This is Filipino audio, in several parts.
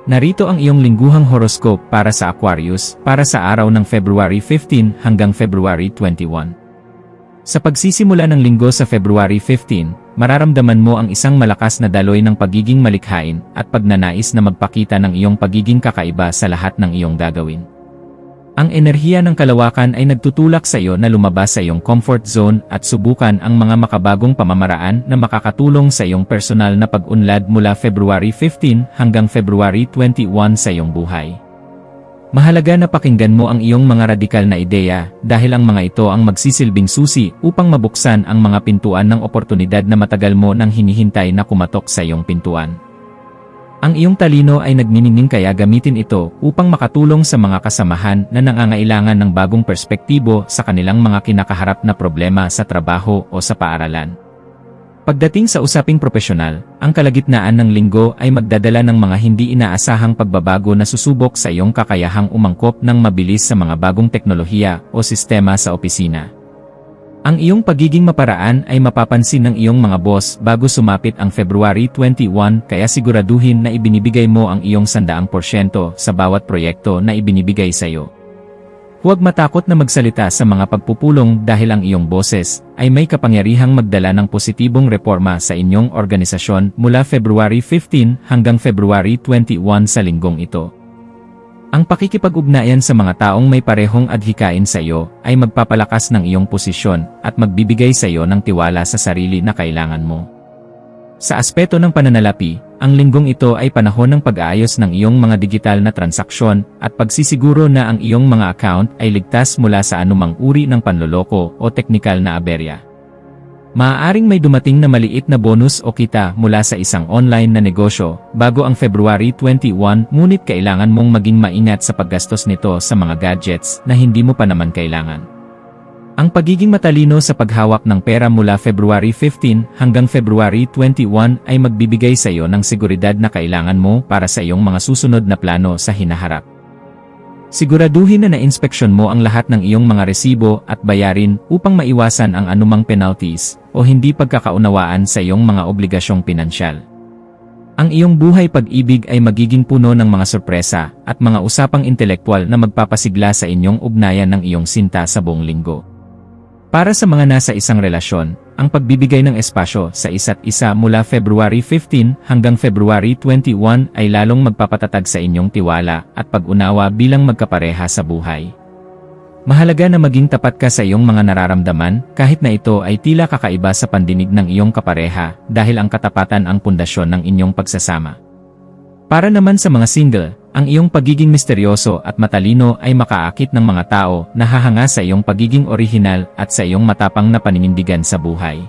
Narito ang iyong lingguhang horoscope para sa Aquarius para sa araw ng February 15 hanggang February 21. Sa pagsisimula ng linggo sa February 15, mararamdaman mo ang isang malakas na daloy ng pagiging malikhain at pagnanais na magpakita ng iyong pagiging kakaiba sa lahat ng iyong gagawin. Ang enerhiya ng kalawakan ay nagtutulak sa iyo na lumabas sa iyong comfort zone at subukan ang mga makabagong pamamaraan na makakatulong sa iyong personal na pag-unlad mula February 15 hanggang February 21 sa iyong buhay. Mahalaga na pakinggan mo ang iyong mga radikal na ideya dahil ang mga ito ang magsisilbing susi upang mabuksan ang mga pintuan ng oportunidad na matagal mo nang hinihintay na kumatok sa iyong pintuan. Ang iyong talino ay nagniningning kaya gamitin ito upang makatulong sa mga kasamahan na nangangailangan ng bagong perspektibo sa kanilang mga kinakaharap na problema sa trabaho o sa paaralan. Pagdating sa usaping propesyonal, ang kalagitnaan ng linggo ay magdadala ng mga hindi inaasahang pagbabago na susubok sa iyong kakayahang umangkop ng mabilis sa mga bagong teknolohiya o sistema sa opisina. Ang iyong pagiging maparaan ay mapapansin ng iyong mga boss bago sumapit ang February 21 kaya siguraduhin na ibinibigay mo ang iyong 100% sa bawat proyekto na ibinibigay sa iyo. Huwag matakot na magsalita sa mga pagpupulong dahil ang iyong boses ay may kapangyarihang magdala ng positibong reforma sa inyong organisasyon mula February 15 hanggang February 21 sa linggong ito. Ang pakikipag-ugnayan sa mga taong may parehong adhikain sa iyo ay magpapalakas ng iyong posisyon at magbibigay sa iyo ng tiwala sa sarili na kailangan mo. Sa aspeto ng pananalapi, ang linggong ito ay panahon ng pag-aayos ng iyong mga digital na transaksyon at pagsisiguro na ang iyong mga account ay ligtas mula sa anumang uri ng panloloko o teknikal na aberya. Maaaring may dumating na maliit na bonus o kita mula sa isang online na negosyo bago ang February 21 ngunit kailangan mong maging maingat sa paggastos nito sa mga gadgets na hindi mo pa naman kailangan. Ang pagiging matalino sa paghawak ng pera mula February 15 hanggang February 21 ay magbibigay sa iyo ng seguridad na kailangan mo para sa iyong mga susunod na plano sa hinaharap. Siguraduhin na na-inspeksyon mo ang lahat ng iyong mga resibo at bayarin upang maiwasan ang anumang penalties o hindi pagkakaunawaan sa iyong mga obligasyong pinansyal. Ang iyong buhay pag-ibig ay magiging puno ng mga sorpresa at mga usapang intelektual na magpapasigla sa inyong ugnayan ng iyong sinta sa buong linggo. Para sa mga nasa isang relasyon, ang pagbibigay ng espasyo sa isa't isa mula February 15 hanggang February 21 ay lalong magpapatatag sa inyong tiwala at pag-unawa bilang magkapareha sa buhay. Mahalaga na maging tapat ka sa iyong mga nararamdaman kahit na ito ay tila kakaiba sa pandinig ng iyong kapareha dahil ang katapatan ang pundasyon ng inyong pagsasama. Para naman sa mga single, ang iyong pagiging misteryoso at matalino ay makaakit ng mga tao na hahanga sa iyong pagiging orihinal at sa iyong matapang na paninindigan sa buhay.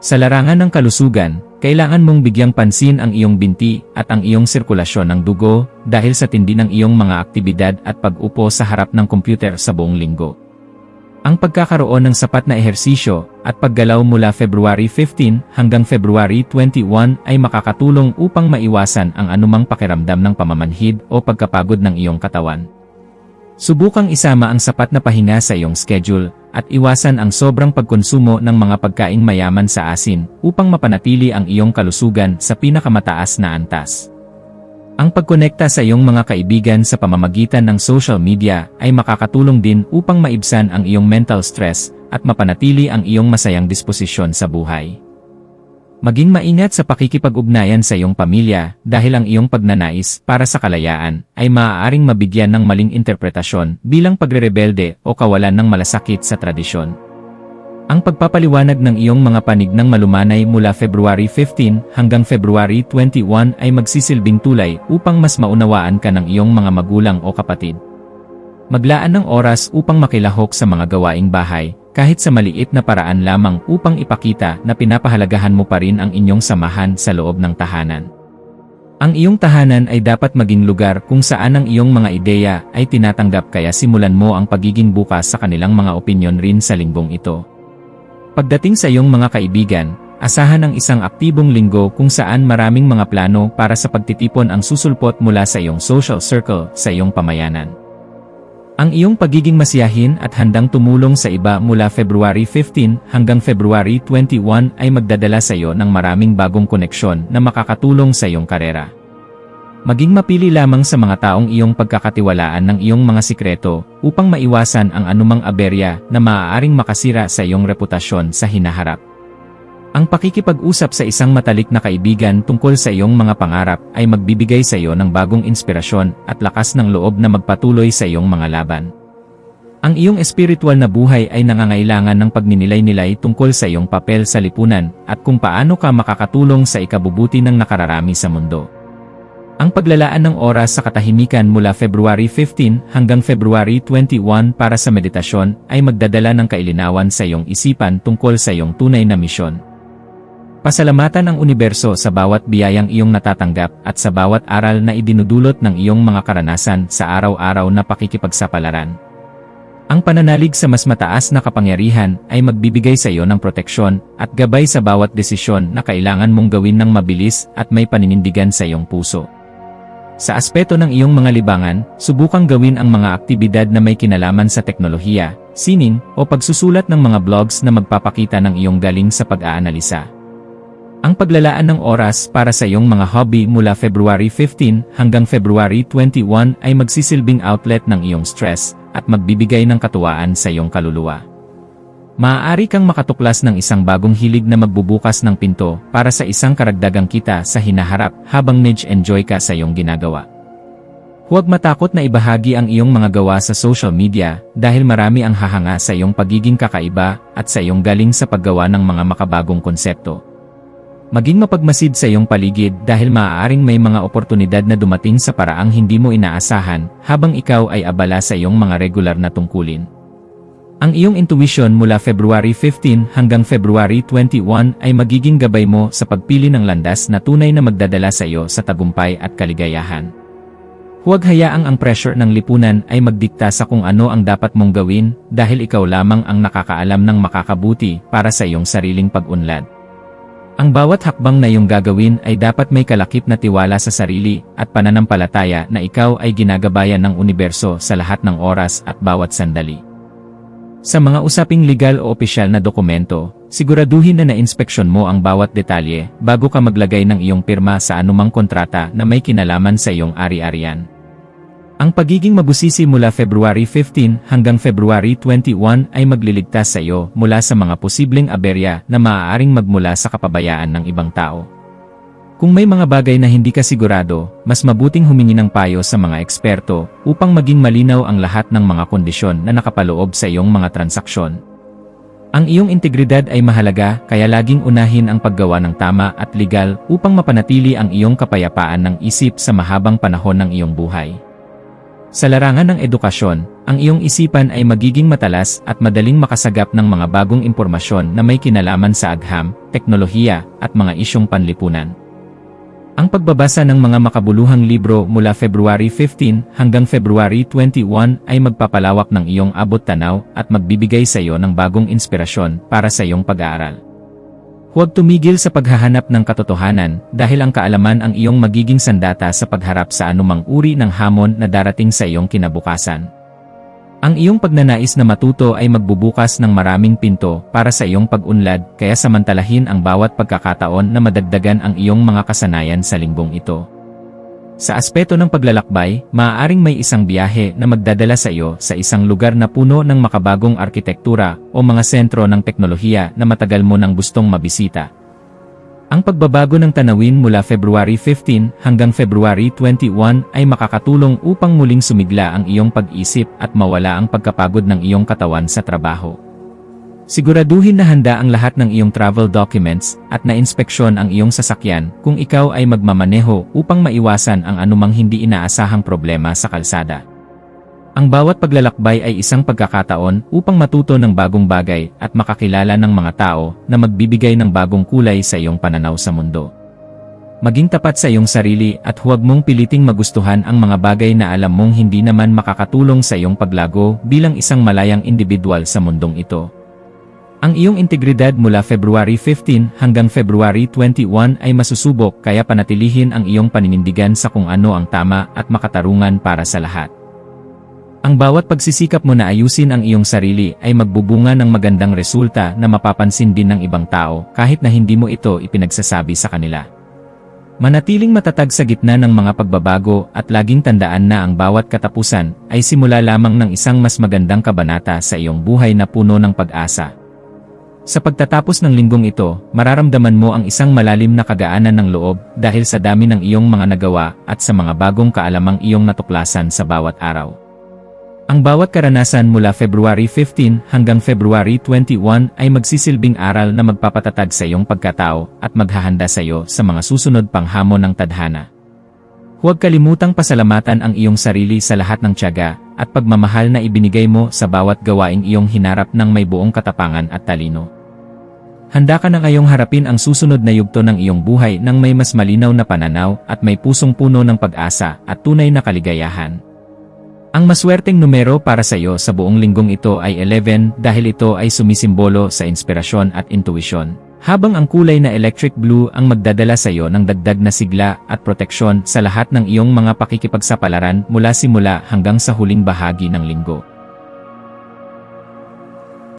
Sa larangan ng kalusugan, kailangan mong bigyang pansin ang iyong binti at ang iyong sirkulasyon ng dugo dahil sa tindi ng iyong mga aktibidad at pag-upo sa harap ng kompyuter sa buong linggo. Ang pagkakaroon ng sapat na ehersisyo at paggalaw mula February 15 hanggang February 21 ay makakatulong upang maiwasan ang anumang pakiramdam ng pamamanhid o pagkapagod ng iyong katawan. Subukang isama ang sapat na pahinga sa iyong schedule at iwasan ang sobrang pagkonsumo ng mga pagkaing mayaman sa asin upang mapanatili ang iyong kalusugan sa pinakamataas na antas. Ang pagkonekta sa iyong mga kaibigan sa pamamagitan ng social media ay makakatulong din upang maibsan ang iyong mental stress at mapanatili ang iyong masayang disposisyon sa buhay. Maging maingat sa pakikipag-ugnayan sa iyong pamilya dahil ang iyong pagnanais para sa kalayaan ay maaaring mabigyan ng maling interpretasyon bilang pagrerebelde o kawalan ng malasakit sa tradisyon. Ang pagpapaliwanag ng iyong mga panig ng malumanay mula February 15 hanggang February 21 ay magsisilbing tulay upang mas maunawaan ka ng iyong mga magulang o kapatid. Maglaan ng oras upang makilahok sa mga gawaing bahay, kahit sa maliit na paraan lamang upang ipakita na pinapahalagahan mo pa rin ang inyong samahan sa loob ng tahanan. Ang iyong tahanan ay dapat maging lugar kung saan ang iyong mga ideya ay tinatanggap kaya simulan mo ang pagiging bukas sa kanilang mga opinyon rin sa linggong ito. Pagdating sa iyong mga kaibigan, asahan ang isang aktibong linggo kung saan maraming mga plano para sa pagtitipon ang susulpot mula sa iyong social circle sa iyong pamayanan. Ang iyong pagiging masiyahin at handang tumulong sa iba mula February 15 hanggang February 21 ay magdadala sa iyo ng maraming bagong koneksyon na makakatulong sa iyong karera. Maging mapili lamang sa mga taong iyong pagkakatiwalaan ng iyong mga sikreto upang maiwasan ang anumang aberya na maaaring makasira sa iyong reputasyon sa hinaharap. Ang pakikipag-usap sa isang matalik na kaibigan tungkol sa iyong mga pangarap ay magbibigay sa iyo ng bagong inspirasyon at lakas ng loob na magpatuloy sa iyong mga laban. Ang iyong espiritual na buhay ay nangangailangan ng pagninilay-nilay tungkol sa iyong papel sa lipunan at kung paano ka makakatulong sa ikabubuti ng nakararami sa mundo. Ang paglalaan ng oras sa katahimikan mula February 15 hanggang February 21 para sa meditasyon ay magdadala ng kailinawan sa iyong isipan tungkol sa iyong tunay na misyon. Pasalamatan ang universo sa bawat biyayang iyong natatanggap at sa bawat aral na idinudulot ng iyong mga karanasan sa araw-araw na pakikipagsapalaran. Ang pananalig sa mas mataas na kapangyarihan ay magbibigay sa iyo ng proteksyon at gabay sa bawat desisyon na kailangan mong gawin ng mabilis at may paninindigan sa iyong puso. Sa aspeto ng iyong mga libangan, subukang gawin ang mga aktibidad na may kinalaman sa teknolohiya, sining, o pagsusulat ng mga blogs na magpapakita ng iyong galing sa pag-aanalisa. Ang paglalaan ng oras para sa iyong mga hobby mula February 15 hanggang February 21 ay magsisilbing outlet ng iyong stress at magbibigay ng katuwaan sa iyong kaluluwa. Maaari kang makatuklas ng isang bagong hilig na magbubukas ng pinto para sa isang karagdagang kita sa hinaharap habang nag-enjoy ka sa iyong ginagawa. Huwag matakot na ibahagi ang iyong mga gawa sa social media dahil marami ang hahanga sa iyong pagiging kakaiba at sa iyong galing sa paggawa ng mga makabagong konsepto. Maging mapagmasid sa iyong paligid dahil maaaring may mga oportunidad na dumating sa paraang hindi mo inaasahan habang ikaw ay abala sa iyong mga regular na tungkulin. Ang iyong intuition mula February 15 hanggang February 21 ay magiging gabay mo sa pagpili ng landas na tunay na magdadala sa iyo sa tagumpay at kaligayahan. Huwag hayaang ang pressure ng lipunan ay magdikta sa kung ano ang dapat mong gawin dahil ikaw lamang ang nakakaalam ng makakabuti para sa iyong sariling pag-unlad. Ang bawat hakbang na iyong gagawin ay dapat may kalakip na tiwala sa sarili at pananampalataya na ikaw ay ginagabayan ng universo sa lahat ng oras at bawat sandali. Sa mga usaping legal o opisyal na dokumento, siguraduhin na na-inspeksyon mo ang bawat detalye bago ka maglagay ng iyong pirma sa anumang kontrata na may kinalaman sa iyong ari-arian. Ang pagiging mabusisi mula February 15 hanggang February 21 ay magliligtas sa iyo mula sa mga posibleng aberya na maaaring magmula sa kapabayaan ng ibang tao. Kung may mga bagay na hindi ka sigurado, mas mabuting humingi ng payo sa mga eksperto upang maging malinaw ang lahat ng mga kondisyon na nakapaloob sa iyong mga transaksyon. Ang iyong integridad ay mahalaga kaya laging unahin ang paggawa ng tama at legal upang mapanatili ang iyong kapayapaan ng isip sa mahabang panahon ng iyong buhay. Sa larangan ng edukasyon, ang iyong isipan ay magiging matalas at madaling makasagap ng mga bagong impormasyon na may kinalaman sa agham, teknolohiya, at mga isyong panlipunan. Ang pagbabasa ng mga makabuluhang libro mula February 15 hanggang February 21 ay magpapalawak ng iyong abot-tanaw at magbibigay sa iyo ng bagong inspirasyon para sa iyong pag-aaral. Huwag tumigil sa paghahanap ng katotohanan dahil ang kaalaman ang iyong magiging sandata sa pagharap sa anumang uri ng hamon na darating sa iyong kinabukasan. Ang iyong pagnanais na matuto ay magbubukas ng maraming pinto para sa iyong pag-unlad kaya samantalahin ang bawat pagkakataon na madagdagan ang iyong mga kasanayan sa linggong ito. Sa aspeto ng paglalakbay, maaaring may isang biyahe na magdadala sa iyo sa isang lugar na puno ng makabagong arkitektura o mga sentro ng teknolohiya na matagal mo nang gustong mabisita. Ang pagbabago ng tanawin mula February 15 hanggang February 21 ay makakatulong upang muling sumigla ang iyong pag-isip at mawala ang pagkapagod ng iyong katawan sa trabaho. Siguraduhin na handa ang lahat ng iyong travel documents at na-inspeksyon ang iyong sasakyan kung ikaw ay magmamaneho upang maiwasan ang anumang hindi inaasahang problema sa kalsada. Ang bawat paglalakbay ay isang pagkakataon upang matuto ng bagong bagay at makakilala ng mga tao na magbibigay ng bagong kulay sa iyong pananaw sa mundo. Maging tapat sa iyong sarili at huwag mong piliting magustuhan ang mga bagay na alam mong hindi naman makakatulong sa iyong paglago bilang isang malayang individual sa mundong ito. Ang iyong integridad mula February 15 hanggang February 21 ay masusubok kaya panatilihin ang iyong paninindigan sa kung ano ang tama at makatarungan para sa lahat. Ang bawat pagsisikap mo na ayusin ang iyong sarili ay magbubunga ng magandang resulta na mapapansin din ng ibang tao kahit na hindi mo ito ipinagsasabi sa kanila. Manatiling matatag sa gitna ng mga pagbabago at laging tandaan na ang bawat katapusan ay simula lamang ng isang mas magandang kabanata sa iyong buhay na puno ng pag-asa. Sa pagtatapos ng linggong ito, mararamdaman mo ang isang malalim na kagaanan ng loob dahil sa dami ng iyong mga nagawa at sa mga bagong kaalamang iyong natuklasan sa bawat araw. Ang bawat karanasan mula February 15 hanggang February 21 ay magsisilbing aral na magpapatatag sa iyong pagkatao at maghahanda sa iyo sa mga susunod pang hamon ng tadhana. Huwag kalimutang pasalamatan ang iyong sarili sa lahat ng tiyaga at pagmamahal na ibinigay mo sa bawat gawaing iyong hinarap ng may buong katapangan at talino. Handa ka na ngayong harapin ang susunod na yugto ng iyong buhay ng may mas malinaw na pananaw at may pusong puno ng pag-asa at tunay na kaligayahan. Ang maswerteng numero para sa iyo sa buong linggong ito ay 11 dahil ito ay sumisimbolo sa inspirasyon at intuisyon, habang ang kulay na electric blue ang magdadala sa iyo ng dagdag na sigla at proteksyon sa lahat ng iyong mga pakikipagsapalaran mula simula hanggang sa huling bahagi ng linggo.